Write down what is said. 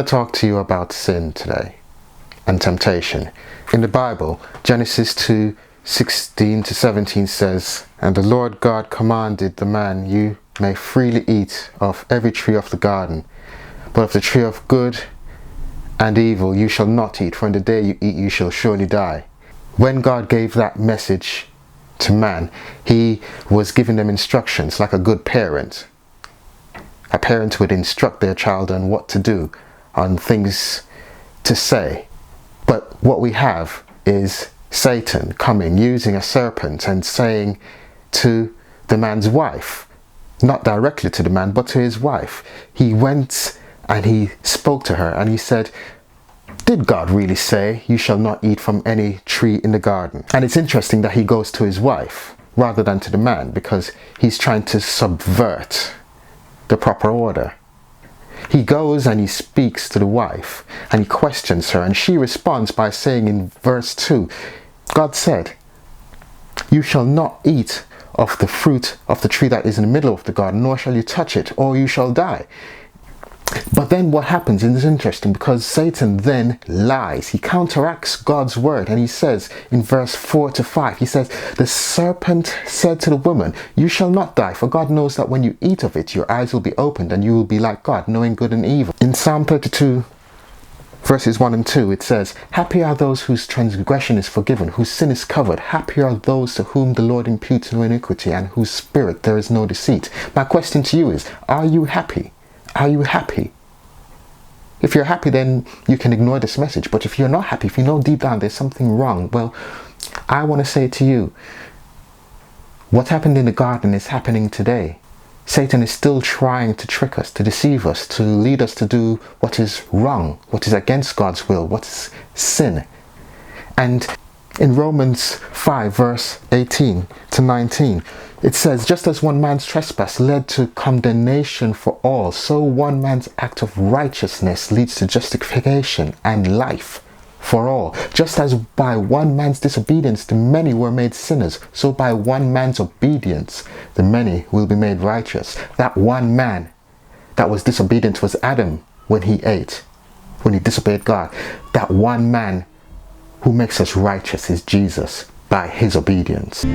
want to talk to you about sin today and temptation. In the Bible, Genesis 2:16 to 17 says, "And the Lord God commanded the man, you may freely eat of every tree of the garden, but of the tree of good and evil you shall not eat, for in the day you eat you shall surely die." When God gave that message to man, he was giving them instructions like a good parent. A parent would instruct their child on what to do, on things to say. But what we have is Satan coming, using a serpent and saying to the man's wife, not directly to the man, but to his wife. He went and he spoke to her and he said, "Did God really say you shall not eat from any tree in the garden?" And it's interesting that he goes to his wife rather than to the man, because he's trying to subvert the proper order. He goes and he speaks to the wife and he questions her, and she responds by saying in verse 2, God said, "You shall not eat of the fruit of the tree that is in the middle of the garden, nor shall you touch it, or you shall die." But then what happens is interesting, because Satan then lies. He counteracts God's word, and he says in verse 4 to 5, he says, "The serpent said to the woman, you shall not die, for God knows that when you eat of it, your eyes will be opened and you will be like God, knowing good and evil." In Psalm 32, verses 1 and 2, it says, "Happy are those whose transgression is forgiven, whose sin is covered. Happy are those to whom the Lord imputes no iniquity, and whose spirit there is no deceit." My question to you is, are you happy? Are you happy? If you're happy, then you can ignore this message. But if you're not happy, if you know deep down there's something wrong, well, I want to say to you, what happened in the garden is happening today. Satan is still trying to trick us, to deceive us, to lead us to do what is wrong, what is against God's will, what is sin. And in Romans 5, verse 18 to 19, it says, "Just as one man's trespass led to condemnation for all, so one man's act of righteousness leads to justification and life for all. Just as by one man's disobedience the many were made sinners, so by one man's obedience the many will be made righteous." That one man that was disobedient was Adam when he ate, when he disobeyed God. That one man who makes us righteous is Jesus by his obedience.